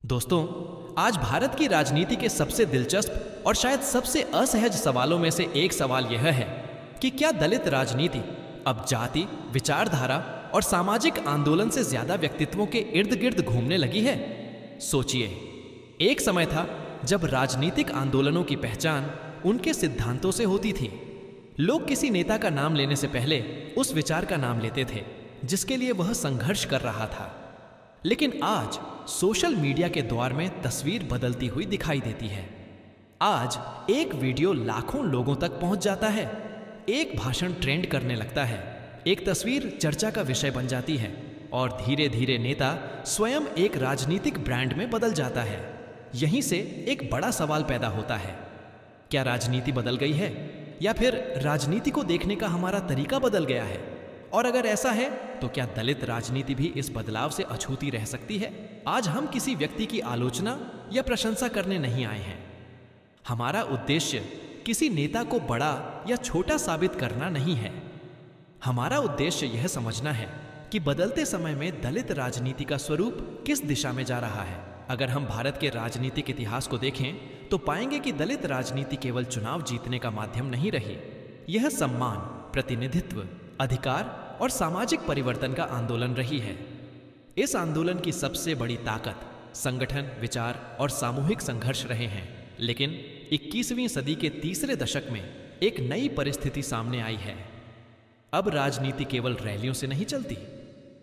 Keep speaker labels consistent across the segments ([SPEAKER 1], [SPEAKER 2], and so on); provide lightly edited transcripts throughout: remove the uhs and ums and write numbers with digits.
[SPEAKER 1] दोस्तों, आज भारत की राजनीति के सबसे दिलचस्प और शायद सबसे असहज सवालों में से एक सवाल यह है कि क्या दलित राजनीति अब जाति, विचारधारा और सामाजिक आंदोलन से ज्यादा व्यक्तित्वों के इर्द गिर्द घूमने लगी है। सोचिए, एक समय था जब राजनीतिक आंदोलनों की पहचान उनके सिद्धांतों से होती थी। लोग किसी नेता का नाम लेने से पहले उस विचार का नाम लेते थे जिसके लिए वह संघर्ष कर रहा था। लेकिन आज सोशल मीडिया के दौर में तस्वीर बदलती हुई दिखाई देती है। आज एक वीडियो लाखों लोगों तक पहुंच जाता है, एक भाषण ट्रेंड करने लगता है, एक तस्वीर चर्चा का विषय बन जाती है और धीरे धीरे नेता स्वयं एक राजनीतिक ब्रांड में बदल जाता है। यहीं से एक बड़ा सवाल पैदा होता है, क्या राजनीति बदल गई है या फिर राजनीति को देखने का हमारा तरीका बदल गया है? और अगर ऐसा है तो क्या दलित राजनीति भी इस बदलाव से अछूती रह सकती है? आज हम किसी व्यक्ति की आलोचना या प्रशंसा करने नहीं आए हैं। हमारा उद्देश्य किसी नेता को बड़ा या छोटा साबित करना नहीं है। हमारा उद्देश्य यह समझना है कि बदलते समय में दलित राजनीति का स्वरूप किस दिशा में जा रहा है। अगर हम भारत के राजनीतिक इतिहास को देखें तो पाएंगे कि दलित राजनीति केवल चुनाव जीतने का माध्यम नहीं रही। यह सम्मान, प्रतिनिधित्व, अधिकार और सामाजिक परिवर्तन का आंदोलन रही है। इस आंदोलन की सबसे बड़ी ताकत संगठन, विचार और सामूहिक संघर्ष रहे हैं। लेकिन 21वीं सदी के तीसरे दशक में एक नई परिस्थिति सामने आई है। अब राजनीति केवल रैलियों से नहीं चलती।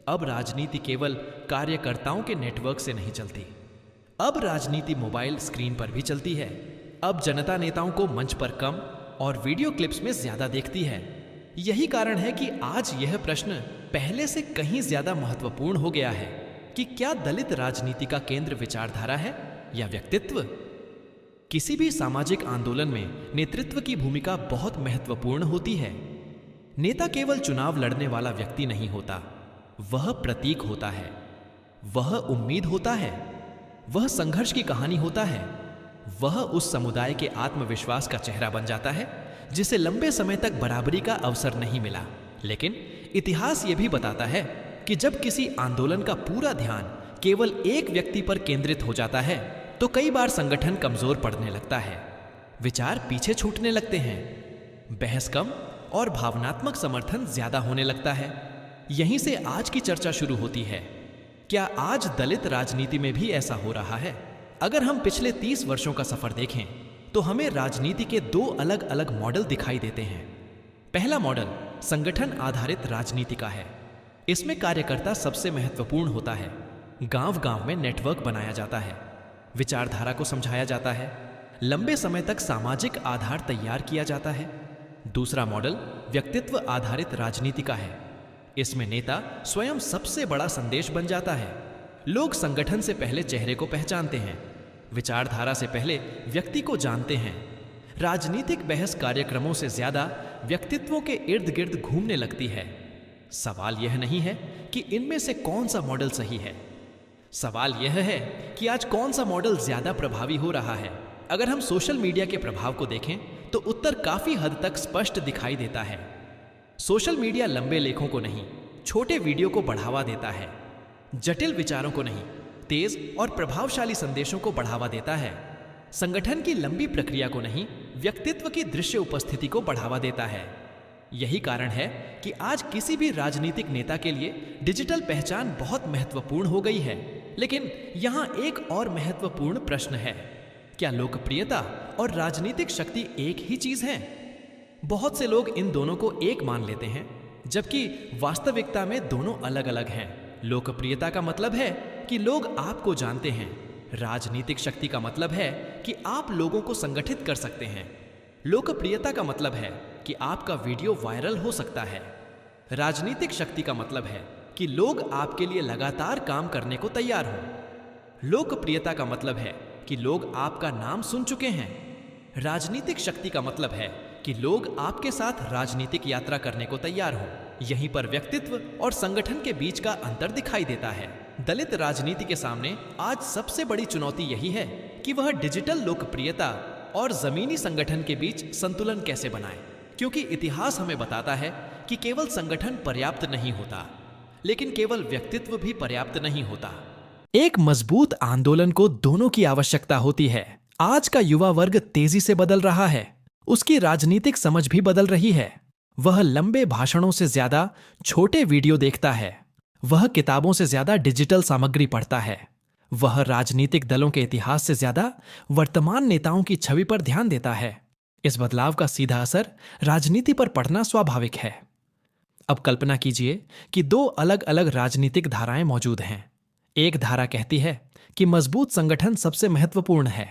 [SPEAKER 1] अब राजनीति केवल कार्यकर्ताओं के नेटवर्क से नहीं चलती। अब राजनीति मोबाइल स्क्रीन पर भी चलती है। अब जनता नेताओं को मंच पर कम और वीडियो क्लिप्स में ज्यादा देखती है। यही कारण है कि आज यह प्रश्न पहले से कहीं ज्यादा महत्वपूर्ण हो गया है कि क्या दलित राजनीति का केंद्र विचारधारा है या व्यक्तित्व? किसी भी सामाजिक आंदोलन में नेतृत्व की भूमिका बहुत महत्वपूर्ण होती है। नेता केवल चुनाव लड़ने वाला व्यक्ति नहीं होता, वह प्रतीक होता है, वह उम्मीद होता है, वह संघर्ष की कहानी होता है, वह उस समुदाय के आत्मविश्वास का चेहरा बन जाता है जिसे लंबे समय तक बराबरी का अवसर नहीं मिला। लेकिन इतिहास यह भी बताता है कि जब किसी आंदोलन का पूरा ध्यान केवल एक व्यक्ति पर केंद्रित हो जाता है तो कई बार संगठन कमजोर पड़ने लगता है, विचार पीछे छूटने लगते हैं, बहस कम और भावनात्मक समर्थन ज्यादा होने लगता है। यहीं से आज की चर्चा शुरू होती है। क्या आज दलित राजनीति में भी ऐसा हो रहा है? अगर हम पिछले 30 वर्षों का सफर देखें तो हमें राजनीति के दो अलग अलग मॉडल दिखाई देते हैं। पहला मॉडल संगठन आधारित राजनीति का है। इसमें कार्यकर्ता सबसे महत्वपूर्ण होता है। गांव-गांव में नेटवर्क बनाया जाता है, विचारधारा को समझाया जाता है, लंबे समय तक सामाजिक आधार तैयार किया जाता है। दूसरा मॉडल व्यक्तित्व आधारित राजनीति का है। इसमें नेता स्वयं सबसे बड़ा संदेश बन जाता है। लोग संगठन से पहले चेहरे को पहचानते हैं, विचारधारा से पहले व्यक्ति को जानते हैं। राजनीतिक बहस कार्यक्रमों से ज्यादा व्यक्तित्वों के इर्द गिर्द घूमने लगती है। सवाल यह नहीं है कि इनमें से कौन सा मॉडल सही है, सवाल यह है कि आज कौन सा मॉडल ज्यादा प्रभावी हो रहा है। अगर हम सोशल मीडिया के प्रभाव को देखें तो उत्तर काफी हद तक स्पष्ट दिखाई देता है। सोशल मीडिया लंबे लेखों को नहीं, छोटे वीडियो को बढ़ावा देता है। जटिल विचारों को नहीं, तेज और प्रभावशाली संदेशों को बढ़ावा देता है। संगठन की लंबी प्रक्रिया को नहीं, व्यक्तित्व की दृश्य उपस्थिति को बढ़ावा देता है। यही कारण है कि आज किसी भी राजनीतिक नेता के लिए डिजिटल पहचान बहुत महत्वपूर्ण हो गई है। लेकिन यहां एक और महत्वपूर्ण प्रश्न है, क्या लोकप्रियता और राजनीतिक शक्ति एक ही चीज है? बहुत से लोग इन दोनों को एक मान लेते हैं, जबकि वास्तविकता में दोनों अलग अलग हैं। लोकप्रियता का मतलब है कि लोग आपको जानते हैं। राजनीतिक शक्ति का मतलब है कि आप लोगों को संगठित कर सकते हैं। लोकप्रियता का मतलब है कि आपका वीडियो वायरल हो सकता है। राजनीतिक शक्ति का मतलब है कि लोग आपके लिए लगातार काम करने को तैयार हों। लोकप्रियता का मतलब है कि लोग आपका नाम सुन चुके हैं। राजनीतिक शक्ति का मतलब है कि लोग आपके साथ राजनीतिक यात्रा करने को तैयार हों। यहीं पर व्यक्तित्व और संगठन के बीच का अंतर दिखाई देता है। दलित राजनीति के सामने आज सबसे बड़ी चुनौती यही है कि वह डिजिटल लोकप्रियता और जमीनी संगठन के बीच संतुलन कैसे बनाए, क्योंकि इतिहास हमें बताता है कि केवल संगठन पर्याप्त नहीं होता, लेकिन केवल व्यक्तित्व भी पर्याप्त नहीं होता। एक मजबूत आंदोलन को दोनों की आवश्यकता होती है। आज का युवा वर्ग तेजी से बदल रहा है, उसकी राजनीतिक समझ भी बदल रही है। वह लंबे भाषणों से ज्यादा छोटे वीडियो देखता है, वह किताबों से ज्यादा डिजिटल सामग्री पढ़ता है, वह राजनीतिक दलों के इतिहास से ज्यादा वर्तमान नेताओं की छवि पर ध्यान देता है। इस बदलाव का सीधा असर राजनीति पर पड़ना स्वाभाविक है। अब कल्पना कीजिए कि दो अलग अलग राजनीतिक धाराएं मौजूद हैं। एक धारा कहती है कि मजबूत संगठन सबसे महत्वपूर्ण है,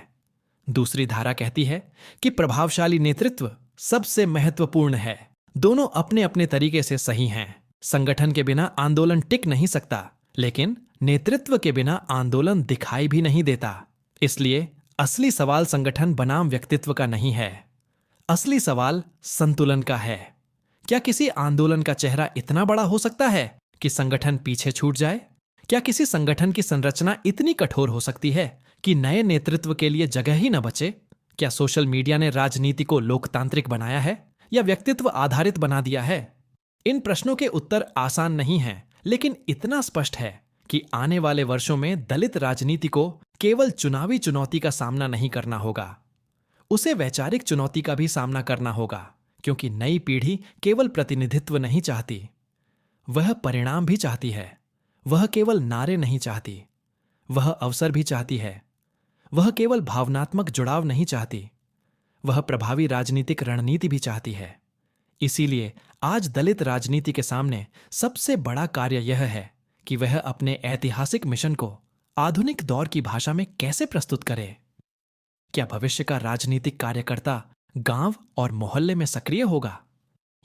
[SPEAKER 1] दूसरी धारा कहती है कि प्रभावशाली नेतृत्व सबसे महत्वपूर्ण है। दोनों अपने अपने तरीके से सही हैं। संगठन के बिना आंदोलन टिक नहीं सकता, लेकिन नेतृत्व के बिना आंदोलन दिखाई भी नहीं देता। इसलिए असली सवाल संगठन बनाम व्यक्तित्व का नहीं है, असली सवाल संतुलन का है। क्या किसी आंदोलन का चेहरा इतना बड़ा हो सकता है कि संगठन पीछे छूट जाए? क्या किसी संगठन की संरचना इतनी कठोर हो सकती है कि नए नेतृत्व के लिए जगह ही न बचे? क्या सोशल मीडिया ने राजनीति को लोकतांत्रिक बनाया है या व्यक्तित्व आधारित बना दिया है? इन प्रश्नों के उत्तर आसान नहीं हैं, लेकिन इतना स्पष्ट है कि आने वाले वर्षों में दलित राजनीति को केवल चुनावी चुनौती का सामना नहीं करना होगा, उसे वैचारिक चुनौती का भी सामना करना होगा। क्योंकि नई पीढ़ी केवल प्रतिनिधित्व नहीं चाहती, वह परिणाम भी चाहती है। वह केवल नारे नहीं चाहती, वह अवसर भी चाहती है। वह केवल भावनात्मक जुड़ाव नहीं चाहती, वह प्रभावी राजनीतिक रणनीति भी चाहती है। इसीलिए आज दलित राजनीति के सामने सबसे बड़ा कार्य यह है कि वह अपने ऐतिहासिक मिशन को आधुनिक दौर की भाषा में कैसे प्रस्तुत करे। क्या भविष्य का राजनीतिक कार्यकर्ता गांव और मोहल्ले में सक्रिय होगा,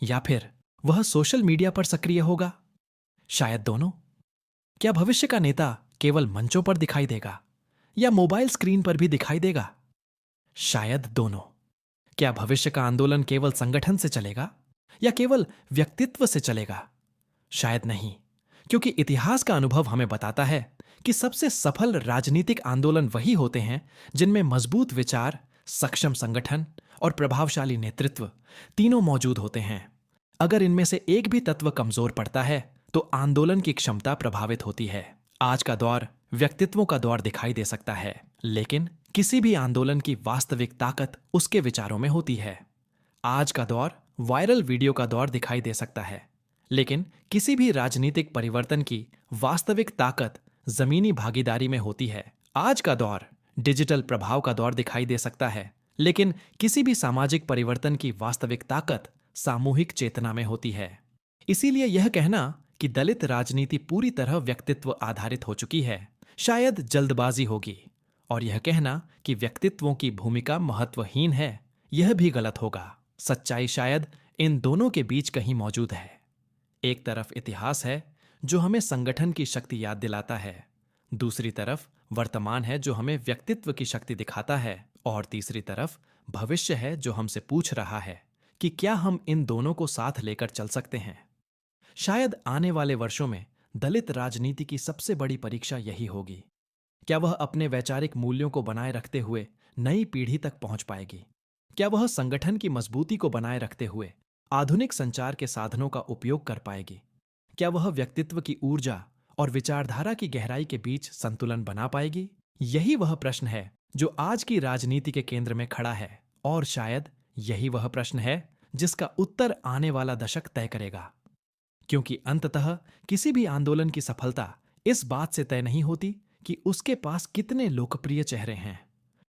[SPEAKER 1] या फिर वह सोशल मीडिया पर सक्रिय होगा? शायद दोनों। क्या भविष्य का नेता केवल मंचों पर दिखाई देगा या मोबाइल स्क्रीन पर भी दिखाई देगा? शायद दोनों। क्या भविष्य का आंदोलन केवल संगठन से चलेगा या केवल व्यक्तित्व से चलेगा? शायद नहीं, क्योंकि इतिहास का अनुभव हमें बताता है कि सबसे सफल राजनीतिक आंदोलन वही होते हैं जिनमें मजबूत विचार, सक्षम संगठन और प्रभावशाली नेतृत्व तीनों मौजूद होते हैं। अगर इनमें से एक भी तत्व कमजोर पड़ता है तो आंदोलन की क्षमता प्रभावित होती है। आज का दौर व्यक्तित्वों का दौर दिखाई दे सकता है, लेकिन किसी भी आंदोलन की वास्तविक ताकत उसके विचारों में होती है। आज का दौर वायरल वीडियो का दौर दिखाई दे सकता है, लेकिन किसी भी राजनीतिक परिवर्तन की वास्तविक ताकत जमीनी भागीदारी में होती है। आज का दौर डिजिटल प्रभाव का दौर दिखाई दे सकता है, लेकिन किसी भी सामाजिक परिवर्तन की वास्तविक ताकत सामूहिक चेतना में होती है। इसीलिए यह कहना कि दलित राजनीति पूरी तरह व्यक्तित्व आधारित हो चुकी है शायद जल्दबाजी होगी, और यह कहना कि व्यक्तित्वों की भूमिका महत्वहीन है यह भी गलत होगा। सच्चाई शायद इन दोनों के बीच कहीं मौजूद है। एक तरफ इतिहास है जो हमें संगठन की शक्ति याद दिलाता है, दूसरी तरफ वर्तमान है जो हमें व्यक्तित्व की शक्ति दिखाता है, और तीसरी तरफ भविष्य है जो हमसे पूछ रहा है कि क्या हम इन दोनों को साथ लेकर चल सकते हैं। शायद आने वाले वर्षों में दलित राजनीति की सबसे बड़ी परीक्षा यही होगी। क्या वह अपने वैचारिक मूल्यों को बनाए रखते हुए नई पीढ़ी तक पहुंच पाएगी? क्या वह संगठन की मजबूती को बनाए रखते हुए आधुनिक संचार के साधनों का उपयोग कर पाएगी? क्या वह व्यक्तित्व की ऊर्जा और विचारधारा की गहराई के बीच संतुलन बना पाएगी? यही वह प्रश्न है जो आज की राजनीति के केंद्र में खड़ा है, और शायद यही वह प्रश्न है जिसका उत्तर आने वाला दशक तय करेगा। क्योंकि अंततः किसी भी आंदोलन की सफलता इस बात से तय नहीं होती कि उसके पास कितने लोकप्रिय चेहरे हैं।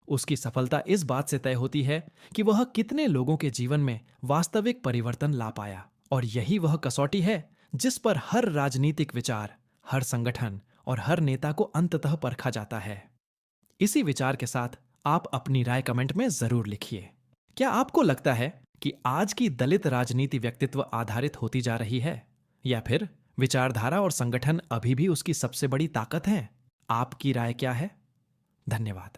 [SPEAKER 1] उसकी सफलता इस बात से तय होती है कि वह कितने लोगों के जीवन में वास्तविक परिवर्तन ला पाया। और यही वह कसौटी है जिस पर हर राजनीतिक विचार, हर संगठन और हर नेता को अंततः परखा जाता है। इसी विचार के साथ आप अपनी राय कमेंट में जरूर लिखिए। क्या आपको लगता है कि आज की दलित राजनीति व्यक्तित्व आधारित होती जा रही है, या फिर विचारधारा और संगठन अभी भी उसकी सबसे बड़ी ताकत है? आपकी राय क्या है? धन्यवाद।